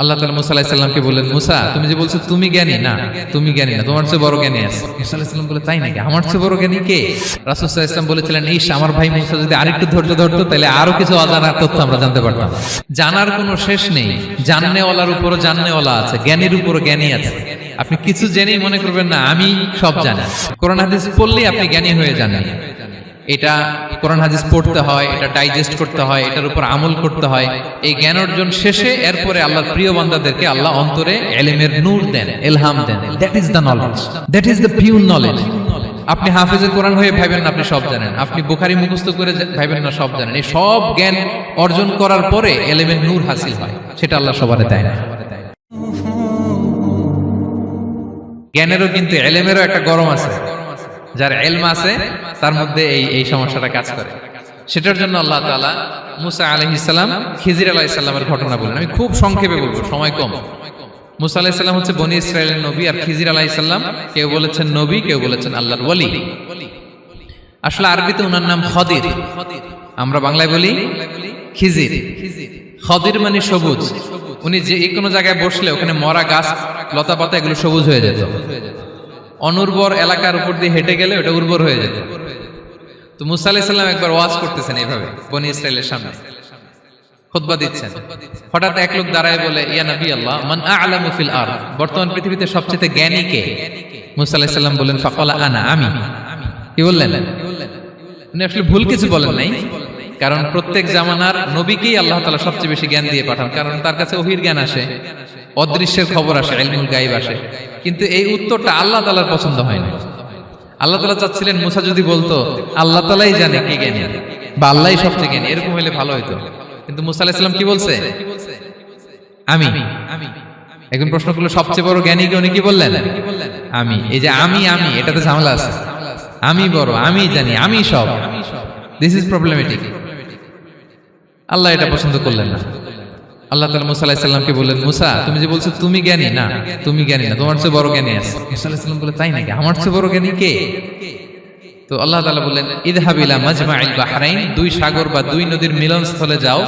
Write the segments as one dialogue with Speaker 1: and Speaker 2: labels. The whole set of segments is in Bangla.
Speaker 1: আল্লাহ তাআলা মুসা আলাইহিস সালামকে বললেন, মুসা তুমি যে বলছো তুমি জ্ঞানী, না তুমি জ্ঞানী না, তোমার চেয়ে বড় জ্ঞানী আছে। মুসা আলাইহিস সালাম বলে, তাই নাকি? আমার চেয়ে বড় জ্ঞানী কে? রাসূল সাল্লাল্লাহু আলাইহি ওয়াসাল্লাম বলেছিলেন, ইস আমার ভাই মুসা যদি আরেকটু ধৈর্য ধরতো তাহলে আরো কিছু অজানা তথ্য আমরা জানতে পারতাম। জানার কোনো শেষ নেই, জাননেওয়ালার উপরও জাননেওয়ালা আছে, জ্ঞানীর উপরও জ্ঞানী আছে। আপনি কিছু জেনেই মনে করবেন না আমি সব জানি। কোরআন হাদিস পড়লেই আপনি জ্ঞানী হয়ে যান। এটা কোরআন হাদিস পড়তে হয়, এটা ডাইজেস্ট করতে হয়, এটার উপর আমল করতে হয়। এই জ্ঞান অর্জন শেষে এরপরে আল্লাহর প্রিয় বান্দাদেরকে আল্লাহ অন্তরে ইলমের নূর দেন, ইলহাম দেন। That is the knowledge, that is the pure knowledge. আপনি হাফেজে কোরআন হয়ে ভাবেন না আপনি সব জানেন, আপনি বুখারী মুখস্থ করে ভাবেন না সব জানেন। এই সব জ্ঞান অর্জন করার পরে ইলমের নূর হাসিল হয়, সেটা আল্লাহ সবারে দেয় না। জ্ঞানেরও কিন্তু ইলমেরও একটা গরম আছে। যার ইলম আছে তার মধ্যে এই সমস্যাটা কাজ করে। সেটার জন্য আল্লাহ তাআলা মুসা আলাইহিস সালাম, খিজির আলাইহিস সালামের ঘটনা বলেন। আমি খুব সংক্ষেপে বলবো, সময় কম। মুসা আলাইহিস সালাম হচ্ছে বনি ইসরাইলের নবী, আর খিজির আলাইহিস সালাম কেউ বলেছেন নবী, কেউ বলেছেন আল্লাহর ওলি। আসলে আরবিতে ওনার নাম খদির, আমরা বাংলায় বলি খিজির। খদির মানে সবুজ। উনি যে কোনো জায়গায় বসলে ওখানে মরা গাছ লতা পাতা এগুলো সবুজ হয়ে যেত। অনুর্বর এলাকার উপর দিয়ে হেঁটে গেলে ওটা উর্বর হয়ে যেত। তো মুসা আলাইহিস সালাম একবার ওয়াজ করতেছেন এইভাবে বনি ইসরাইলের সামনে, খুতবা দিচ্ছেন। হঠাৎ এক লোক দাঁড়ায় বলে, ইয়া নবী আল্লাহ, মান আ'লামু ফিল আরদ, বর্তমান পৃথিবীতে সবচেয়ে জ্ঞানী কে? মুসা আলাইহিস সালাম বলেন, ফাকালা আনা, আমি। কি বললেন? উনি আসলে ভুল কিছু বলেন নাই, কারণ প্রত্যেক জামানার নবীকেই আল্লাহ তাআলা সবচেয়ে বেশি জ্ঞান দিয়ে পাঠান, কারণ তার কাছে ওহীর জ্ঞান আসে, অদৃশ্যের খবর আসে, ইলমুল গায়ব আসে। কিন্তু এই উত্তরটা আল্লাহ তাআলার পছন্দ হয় না। আল্লাহ তাআলা চাচ্ছিলেন মুসা যদি বলতো আল্লাহ তাআলাই জানে কে জ্ঞানী বা আল্লাহই সবচেয়ে জ্ঞানী, এরকম হলে ভালো হতো। কিন্তু মুসা আলাইহিস সালাম কি বলছে? আমি। এখন প্রশ্ন করলো সবচেয়ে বড় জ্ঞানী কে? উনি কি বললেন? আমি। এই যে আমি এটাতে ঝামেলা আছে। আমি বড়, আমি জানি, আমি সব। This is problematic. আল্লাহ এটা পছন্দ করলেন না। আল্লাহ তাআলা মুসা আলাইহিস সালামকে বললেন, মুসা তুমি যে বলছো তুমি জ্ঞানী, না তুমি জ্ঞানী না, তোমার চেয়ে বড় জ্ঞানী আছে। মুসা আলাইহিস সালাম বলে, তাই নাকি? আমার চেয়ে বড় জ্ঞানী কে? তো আল্লাহ তাআলা বললেন, ইযহাব ইলা মাজমাইল বাহরাইন, দুই সাগর বা দুই নদীর মিলনস্থলে যাও,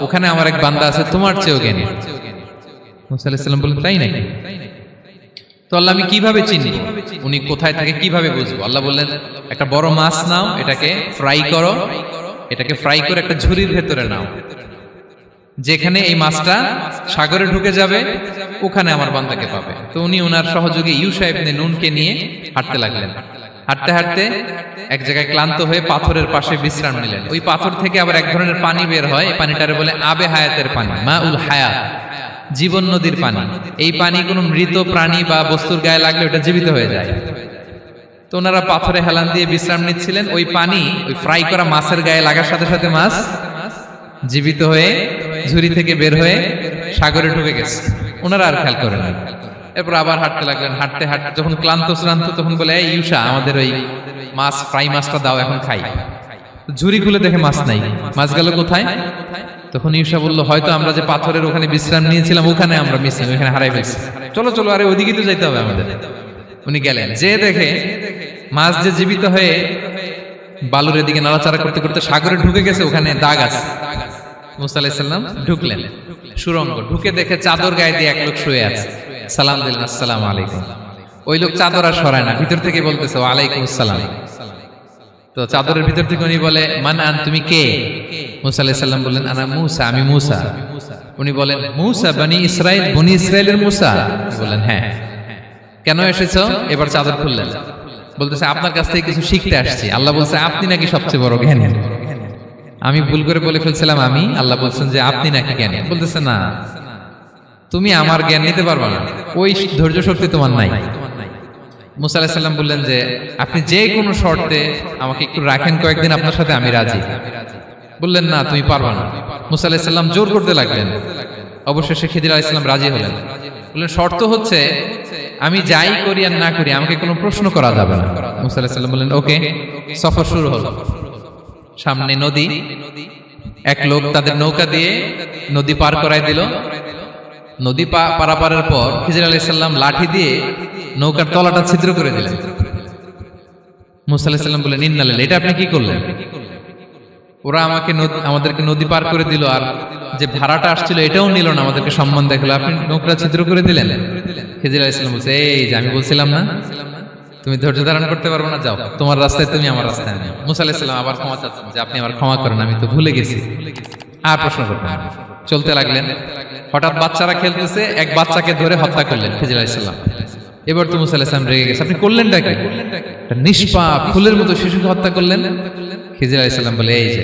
Speaker 1: ওখানে আমার এক বান্দা আছে তোমার চেয়েও জ্ঞানী। মুসা আলাইহিস সালাম বললেন, তাই নাকি? তো আল্লাহ আমি কিভাবে চিনি উনি কোথায় থাকে, কিভাবে বুঝবো? আল্লাহ বললেন, একটা বড় মাছ নাও, এটাকে ফ্রাই করো, এটাকে ফ্রাই করে একটা ঝুড়ির ভেতরে নাও, যেখানে এই মাছটা সাগরে ঢুকে যাবে ওখানে আমার বান্দাকে পাবে। তো উনি ওনার সহযোগী ইউশা ইবনে নুনকে নিয়ে হাঁটতে লাগলেন। হাঁটতে হাঁটতে এক জায়গায় ক্লান্ত হয়ে পাথরের পাশে বিশ্রাম নিলেন। ওই পাথর থেকে আবার এক ধরনের পানি বের হয়, এই পানিটারে বলে আবে হায়াতের পানি, মাউল হায়াত, জীবন নদীর পানি। এই পানি কোনো মৃত প্রাণী বা বস্তুর গায়ে লাগলে ওটা জীবিত হয়ে যায়। তো ওনারা পাথরে হেলান দিয়ে বিশ্রাম নিচ্ছিলেন। ওই পানি ওই ফ্রাই করা মাছের গায়ে লাগার সাথে সাথে মাছ জীবিত হয়ে ঝুড়ি থেকে বের হয়ে সাগরে ঢুকে গেছে। ওনারা আর খেয়াল করেন না। এরপর আবার হাঁটতে লাগলেন। হাঁটতে হাঁটতে যখন ক্লান্ত শ্রান্ত, তখন বলে, এই ইউশা, আমাদের ওই মাছ ফ্রাই মাছটা দাও, এখন খাই। ঝুড়ি খুলে দেখে মাছ নাই। মাছ গেল কোথায়? তখন ইউশা বলল, হয়তো আমরা যে পাথরের ওখানে বিশ্রাম নিয়েছিলাম ওখানে আমরা মিসিং, ওখানে হারাই ফেলছি। চলো চলো, আরে ওইদিকে তো যাইতে হবে আমাদের। উনি গেলেন, যে দেখে মাছ যে জীবিত হয়ে বালুর এদিকে নাড়াচাড়া করতে করতে সাগরে ঢুকে গেছে, ওখানে দাগ আছে। মুসা আলাইহিস সালাম ঢুকলেন সুরঙ্গ, ঢুকে দেখে চাদর গায়ে দিয়ে এক লোক শুয়ে আছে। সালাম দিলেন, আসসালামু আলাইকুম। ওই লোক চাদর আর সরায় না, ভিতর থেকে বলতেছে, ওয়ালাইকুম আসসালাম। তো চাদরের ভিতর থেকে উনি বলে, মান আন, তুমি কে? মুসা আলাইহিস সালাম বললেন, আনা মুসা, আমি মুসা। উনি বলেন, মুসা বনি ইসরাইল, বনি ইসরাইলের মুসা? বললেন, হ্যাঁ। কেন এসেছো? এবার চাদর খুললেন। বলতেছে, আপনার কাছ থেকে কিছু শিখতে আসছি। আল্লাহ বলছে, আপনি নাকি সবচেয়ে বড় জ্ঞানী। আমি ভুল করে বলে ফেলছিলাম আমি। আল্লাহ বলছেন যে আপনি নাকি জ্ঞানী। বলতেছে, না, তুমি আমার জ্ঞান নিতে পারবে না, ওই ধৈর্য শক্তি তোমার নাই। মুসা আলাইহিস সালাম বললেন যে আপনি যে কোনো শর্তে আমাকে একটু রাখেন কয়েকদিন, আপনার সাথে আমি রাজি। বললেন, না তুমি পারবে না। মুসা আলাইহিস সালাম জোর করতে লাগলেন। অবশেষে খিদির আলাইহিস সালাম রাজি হলেন। বললেন, শর্ত হচ্ছে আমি যাই করি আর না করি আমাকে কোনো প্রশ্ন করা যাবে না। মুসা আলাইহিস সালাম বললেন, ওকে। সফর শুরু হলো। সামনে নদী, এক লোক তাদের নৌকা দিয়ে নদী পার করায় দিল। নদী পারাপারের পর খিজির আলাইহিস সালাম লাঠি দিয়ে নৌকার তলাটা ছিদ্র করে দিলেন। মুসা আলাইহিস সালাম বললেন, ইন্না লিল্লাহি, এটা আপনি কি করলেন? ওরা আমাদেরকে নদী পার করে দিল, আর যে ভাড়াটা আসছিল এটাও নিল না, আমাদেরকে সম্মান দেখালো, আপনি নৌকা ছিদ্র করে দিলেন। খিজির আলাইহিস সালাম বলছে, এই যে আমি বলছিলাম না তুমি ধৈর্য ধারণ করতে পারবো না, যাও তোমার রাস্তায় তুমি, আমার রাস্তায় আমি। মুসা আলাইহিস সালাম আবার ক্ষমা চাচ্ছেন যে আপনি আমার ক্ষমা করেন, আমি তো ভুলে গেছি, আর প্রশ্ন করবেন না। চলতে লাগলেন। হঠাৎ বাচ্চারা খেলতেছে, এক বাচ্চাকে ধরে হত্যা করলেন খিজির আলাইহিস সালাম। এবার তো মুসা আলাইহিস সালাম রেগে গেছে, আপনি করলেনটা কি? নিষ্পাপ ফুলের মতো শিশুকে হত্যা করলেন। খিজির আলাইহিস সালাম বলে, এই যে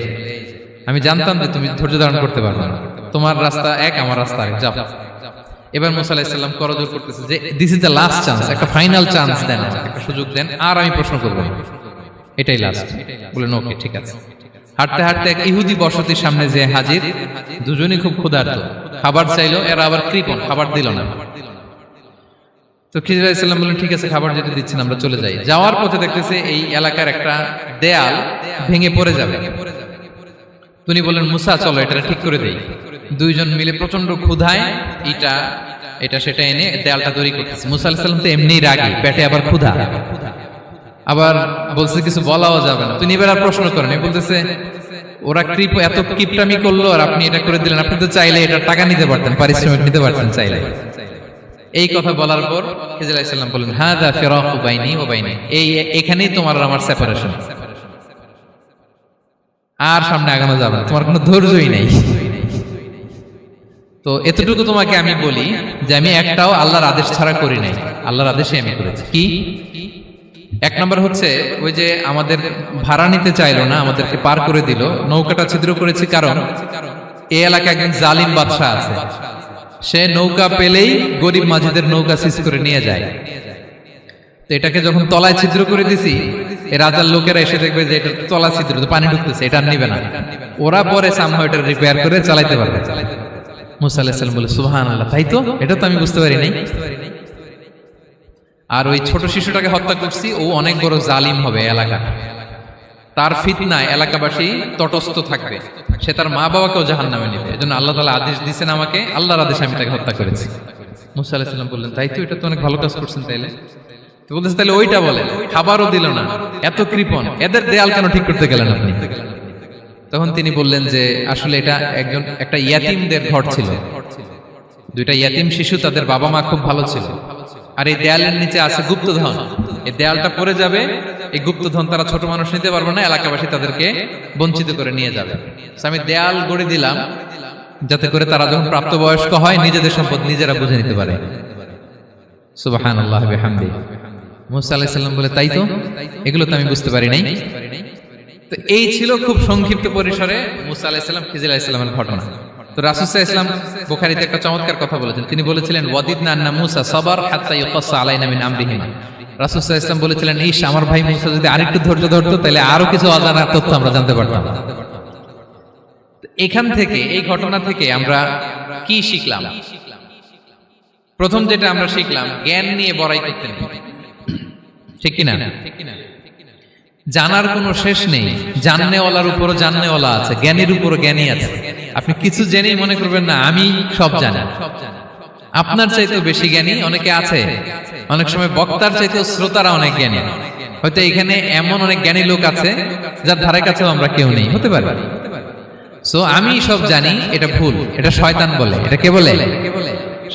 Speaker 1: আমি জানতাম যে তুমি ধৈর্য ধারণ করতে পারবে না, তোমার রাস্তা এক, আমার রাস্তা এক, যাও। এবার মুসা আলাইহিস সালাম করজোর করতেছে যে this is the last chance, একটা ফাইনাল চান্স দেন, একটা সুযোগ দেন, আর আমি প্রশ্ন করব, এটাই লাস্ট। বলেন ওকে ঠিক আছে। হাঁটতে হাঁটতে এক ইহুদি বসতির সামনে যে হাজির, দুজনই খুব ক্ষুধার্ত, খাবার চাইলো, এরা আবার কৃপণ, খাবার দিল না। তো খিজির আলাইহিস সালাম বললেন, ঠিক আছে খাবার যেটা দিচ্ছেন আমরা চলে যাই। যাওয়ার পথে দেখতেছে এই এলাকার একটা দেয়াল ভেঙে পড়ে যাবে। তিনি বললেন, মুসা চলো এটা ঠিক করে দেই। দুইজন মিলে প্রচন্ড ক্ষুধায় এটা সেটা এনে দেয়ালটা তৈরি করতেছে। মুসা আলাইহিস সালাম তো এমনিই রাগী, পেটে আবার ক্ষুধা, আবার বলছে কিছু বলাও যাবে না। তিনি এবার আর প্রশ্ন করেন, বলতেছে ওরা এত কিপটামি করলো আর আপনি এটা করে দিলেন, আপনি তো চাইলে এটা টাকা নিতে পারতেন, পারিশ্রমিক নিতে পারতেন চাইলে। এই কথা বলার পর খিজির আলাইহিস সালাম বললেন, হাযা ফিরাকু বাইনি ওয়া বাইনি, এখানেই তোমার আর আমার সেপারেশন, আর সামনে আগানো যাবে না, তোমার কোনো ধৈর্যই নেই। তো এতটুকু তোমাকে আমি বলি যে আমি একটাও আল্লাহর আদেশ ছাড়া করি নাই, আল্লাহর আদেশে আমি করেছি। কি? এক নম্বর হচ্ছে ওই যে আমাদের ভাড়া নিতে চাইলো না, আমাদেরকে পার করে দিল, নৌকাটা ছিদ্র করেছি কারণ এই এলাকায় একজন জালিম বাদশা আছে, সে নৌকা পেলেই গরিব মাঝিদের নৌকা সিজ করে নিয়ে যায়। তো এটাকে যখন তলায় ছিদ্র করে দিছি, এই রাজার লোকেরা এসে দেখবে যে এটা তলা ছিদ্র, তো পানি ঢুকতেছে, এটা নিবে না, ওরা পরে সামহাও এটা রিপেয়ার করে চালাইতে পারবে। মুসা আলাইহিস সালাম বলে, সুবহানাল্লাহ, তাই তো, এটা তো আমি বুঝতে পারি নাই। আর ওই ছোট শিশুটাকে হত্যা করছি, ও অনেক বড় জালিম হবে এলাকা, তার ফিতনায় এলাকাবাসী তটস্থ থাকবে, সে তার মা বাবাকেও জাহান্নামে নেবে, এজন্য আল্লাহ তাআলা আদেশ দিয়েছেন আমাকে, আল্লাহর আদেশে আমি তাকে হত্যা করেছি। মুসা আলাইহিস সালাম বললেন, তাই তো, এটা তো অনেক ভালো কাজ করছেন। তাইলে তো বলতেছে, তাহলে ওইটা বলেন, খাবারও দিল না, এত কৃপণ, এদের দেয়াল কেন ঠিক করতে গেলেন আপনি? তখন তিনি বললেন যে আসলে এটা একটা ইয়াতিমদের ঘর ছিল, দুইটা ইয়াতিম শিশু, তাদের বাবা মা খুব ভালো ছিল, আর এই দেয়ালের নিচে আছে গুপ্তধন, এই দেয়ালটা পড়ে যাবে, এই গুপ্তধন তারা ছোট মানুষ নিতে পারবে না, এলাকাবাসী তাদেরকে বঞ্চিত করে নিয়ে যাবে। আমি দেয়াল গড়ে দিলাম যাতে করে তারা যখন প্রাপ্তবয়স্ক হয় নিজেদের সম্পদ নিজেরা বুঝে নিতে পারে। সুবহানাল্লাহ ওয়া বিহামদিহি। মুসা আলাইহিস সালাম বলে, তাই তো, এগুলো তো আমি বুঝতে পারি নাই। তো এই ছিল খুব সংক্ষিপ্ত পরিসরে মুসা আলাইহিস সালাম খিজির আলাইহিস সালামের ঘটনা। তো রাসূল সাল্লাল্লাহু আলাইহি ওয়াসাল্লাম বুখারীতে একটা চমৎকার কথা বলেছেন, তিনি বলেছিলেন, ওয়াদিদনা আন্না মুসা সাবার হাত্তা ইউকাসসা আলাইনা মিন আমরিহিমা। রাসূল সাল্লাল্লাহু আলাইহি ওয়াসাল্লাম বলেছিলেন, ইস, আমার ভাই মুসা যদি আরেকটু ধৈর্য ধরতো তাহলে আরো কিছু অজানা তথ্য আমরা জানতে পারতাম। এখান থেকে, এই ঘটনা থেকে আমরা কি শিখলাম? প্রথম যেটা আমরা শিখলাম, জ্ঞান নিয়ে বড়াই করতে নেই, ঠিক কিনা? জানার কোনো শেষ নেই, জাননেওয়ালার উপরও জাননেওয়ালা আছে, জ্ঞানীর উপরও জ্ঞানী আছে। আপনি কিছু জেনেই মনে করবেন না আমি সব জানি, আপনার চাইতেও বেশি জ্ঞানী অনেকে আছে। অনেক সময় বক্তার চাইতেও শ্রোতারা অনেক জ্ঞানী। হয়তো এখানে এমন অনেক জ্ঞানী লোক আছে যার ধারে কাছেও আমরা কেউ নেই, হতে পারে। সো আমি সব জানি, এটা ভুল, এটা শয়তান বলে। এটা কে বলে?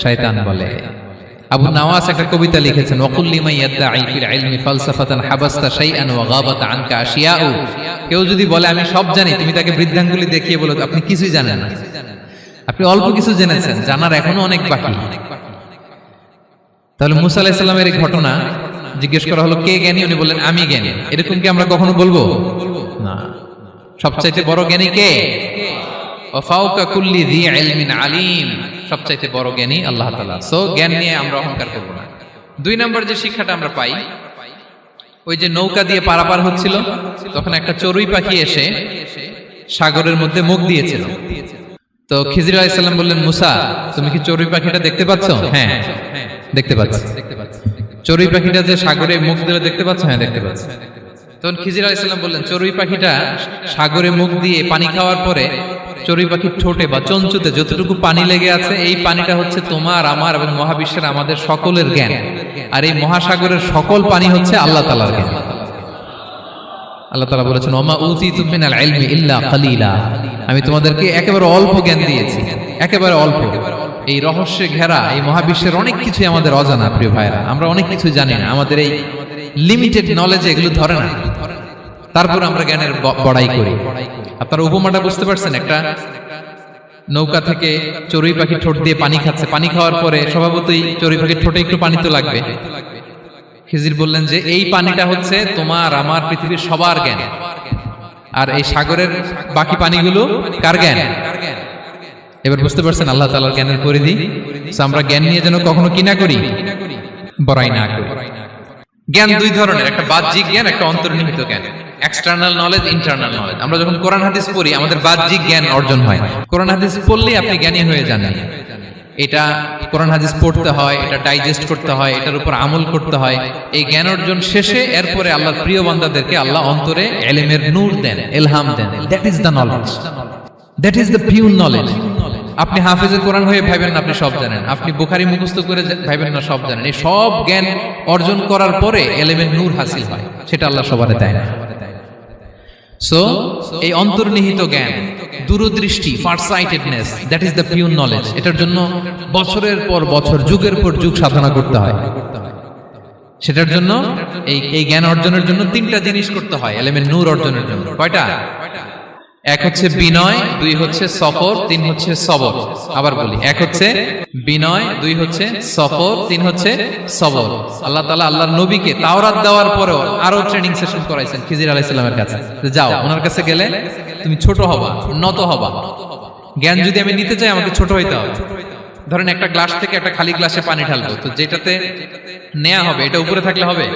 Speaker 1: শয়তান বলে। আবু নাওয়াস একটা কবিতা লিখেছেন, ওয়াকুল লিমান ইয়াদঈ ফিল ইলমি ফালসাফাতান হাবাসতা শাইআন ওয়া গাবাত আনকা আশিয়াউ। কেউ যদি বলে আমি সব জানি, তুমি তাকে বৃদ্ধাঙ্গুলি দেখিয়ে বলো আপনি কিছুই জানেন না, আপনি অল্প কিছু জেনেছেন, জানার এখনো অনেক বাকি। তাহলে মুসা আলাইহিস সালামের এই ঘটনা জিজ্ঞেস করা হলো, কে জ্ঞানী? উনি বললেন, আমি জ্ঞানী। এরকম কি আমরা কখনো বলবো? না। সবচাইতে বড় জ্ঞানী কে? ওয়া ফাওকা কুল্লি যী ইলমিন আলিম। সবচাইতে বড় জ্ঞানী আল্লাহ তাআলা। সো জ্ঞান নিয়ে আমরা অহংকার করব না। দুই নাম্বার যে শিক্ষাটা আমরা পাই, ওই যে নৌকা দিয়ে পারাপার হচ্ছিল, তখন একটা চড়ুই পাখি এসে সাগরের মধ্যে মুখ দিয়েছিল। তো খিজির আলাইহিস সালাম বললেন, মুসা, তুমি কি চড়ুই পাখিটা দেখতে পাচ্ছ? হ্যাঁ, দেখতে পাচ্ছি। চড়ুই পাখিটা যে সাগরে মুখ দিলে দেখতে পাচ্ছ? হ্যাঁ, দেখতে পাচ্ছি। তখন খিজির আলাইহিস সালাম বললেন, চড়ুই পাখিটা সাগরে মুখ দিয়ে পানি খাওয়ার পরে চড়ুই পাখির ঠোঁটে বা চঞ্চুতে যতটুকু পানি লেগে আছে, এই পানিটা হচ্ছে তোমার, আমার এবং মহাবিশ্বের আমাদের সকলের জ্ঞান। আর এই মহাসাগরের সকল পানি হচ্ছে আল্লাহ তাআলার জ্ঞান। আল্লাহ তাআলা বলেছেন ওমা উতিতুম মিনাল ইলমি ইল্লা কালিলা, আমি তোমাদেরকে একেবারে অল্প জ্ঞান দিয়েছি, একেবারে অল্প। এই রহস্যে ঘেরা এই মহাবিশ্বের অনেক কিছুই আমাদের অজানা প্রিয় ভাইরা, আমরা অনেক কিছু জানি না, আমাদের এই লিমিটেড নলেজ এগুলো ধরে না, তারপর আমরা জ্ঞানের বড়াই করি। আপনারা উপমাটা বুঝতে পারছেন? একটা নৌকা থেকে চড়ুই পাখি ঠোঁট দিয়ে পানি খাচ্ছে, পানি খাওয়ার পরে স্বভাবতই চড়ুই পাখির ঠোঁটে একটু পানি তো লাগবে। খিজির বললেন যে এই পানিটা হচ্ছে তোমার আমার পৃথিবীর সবার জ্ঞান, আর এই সাগরের বাকি পানিগুলো কার জ্ঞান? এবার বুঝতে পারছেন আল্লাহ তাআলার জ্ঞানের পরিধি। আমরা জ্ঞান নিয়ে যেন কখনো কি না করি, বড়াই না করি। জ্ঞান দুই ধরনের, একটা বাহ্যিক জ্ঞান, একটা অন্তর্নিহিত জ্ঞান। External knowledge, internal knowledge. আমরা যখন কোরআন হাদিস পড়ি আমাদের বাহ্যিক জ্ঞান অর্জন হয়। কোরআন হাদিস পড়লেই আপনি জ্ঞানী হয়ে যান। এটা কোরআন হাদিস পড়তে হয়, এটা ডাইজেস্ট করতে হয়, এটার উপর আমল করতে হয়। এই জ্ঞান অর্জন শেষে এরপরে আল্লাহর প্রিয় বান্দাদেরকে আল্লাহ অন্তরে ইলমের নূর দেন, ইলহাম দেন। That is the knowledge, that is the pure knowledge. আপনি হাফেজে কোরআন হয়ে ভাবেন না আপনি সব জানেন, আপনি বুখারী মুখস্থ করে ভাবেন না সব জানেন। এই সব জ্ঞান অর্জন করার পরে ইলমের নূর হাসিল হয়, সেটা আল্লাহ সবারে দেয় না। সো এই অন্তর্নিহিত জ্ঞান, দূরদৃষ্টি, farsightedness, that is the pure knowledge. এটার জন্য বছরের পর বছর, যুগের পর যুগ সাধনা করতে হয়। সেটার জন্য এই জ্ঞান অর্জনের জন্য তিনটা জিনিস করতে হয় ইলমের নূর অর্জনের জন্য। কয়টা? এক হচ্ছে বিনয়, দুই হচ্ছে সফর, তিন হচ্ছে সবর। আবার বলি, এক হচ্ছে বিনয়, দুই হচ্ছে সফর, তিন হচ্ছে সবর। আল্লাহ তাআলা আল্লাহর নবীকে তাওরাত দেওয়ার পরেও আরো ট্রেনিং সেশন করাইছেন খিজির আলাইহিস সালামের কাছে। যাও, ওনার কাছে গেলে তুমি ছোট হবা, নত হবা। জ্ঞান যদি আমি নিতে চাই আমাকে ছোট হইতে হবে। ধরেন একটা গ্লাস থেকে একটা খালি গ্লাসে পানি ঢালবো, তো যেটাতে নেওয়া হবে এটা উপরে থাকলে হবে?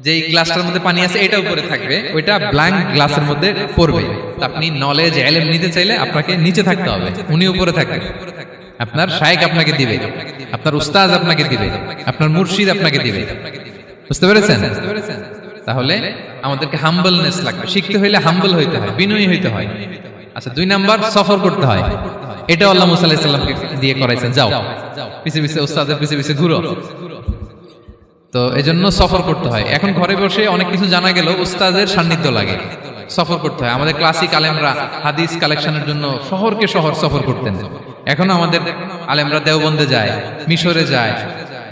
Speaker 1: যে গ্লাসটার মধ্যে পানি আছে এটা উপরে থাকবে, ওইটা ব্ল্যাঙ্ক গ্লাসের মধ্যে পড়বে। আপনি নলেজ ইলম নিতে চাইলে আপনাকে নিচে থাকতে হবে, উনি উপরে থাকবে। আপনার শায়েখ আপনাকে দিবে, আপনার উস্তাদ আপনাকে দিবে, আপনার মুর্শিদ আপনাকে দিবে। বুঝতে পেরেছেন? তাহলে আমাদেরকে হাম্বলনেস লাগবে। শিখতে হইলে হাম্বল হইতে হয়, বিনয়ী হইতে হয়। আচ্ছা, দুই নাম্বার সফর করতে হয়। এটাও আল্লাহ মুসা আলাইহিস সালামকে দিয়ে করাইছেন, যাও পিছে পিছে উস্তাদের পিছে পিছে ঘুরো। তো এজন্য সফর করতে হয়। এখন ঘরে বসে অনেক কিছু জানা গেল, উস্তাদের সান্নিধ্য লাগে, সফর করতে হয়। আমাদের ক্লাসিক আলেমরা হাদিস কালেকশনের জন্য শহরকে শহর সফর করতেন। এখনো আমাদের আলেমরা দেওবন্দে যায়, মিশরে যায়,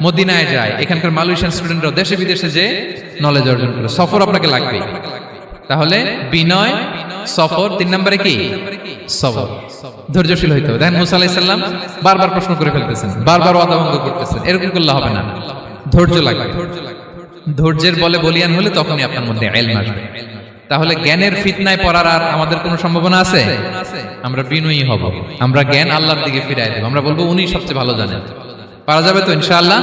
Speaker 1: মদিনায় যায়। এখানকার মালয়েশিয়ান স্টুডেন্টরা দেশে বিদেশে যে নলেজ অর্জন করে। সফর আপনাকে লাগবে। তাহলে বিনয়, সফর, তিন নম্বরে কি? সবর। ধৈর্যশীল হইতে হবে। দেখেন মুসা আলাইহিস সালাম বারবার প্রশ্ন করে ফেলতেছেন, বারবার ওয়াদা ভঙ্গ করতেছেন। এরকম করলে হবে না, ধৈর্য লাগবে। ধৈর্যের বলে বলিয়ান হলে তখনই আপনার মধ্যে ইলম আসবে। তাহলে জ্ঞানের ফিতনায় পড়ার আর আমাদের কোনো সম্ভাবনা আছে? আমরা বিনয়ী হব, আমরা জ্ঞান আল্লাহর দিকে ফিরাই দেব। আমরা বলবো উনি সবচেয়ে ভালো জানেন। পারা যাবে তো ইনশাআল্লাহ?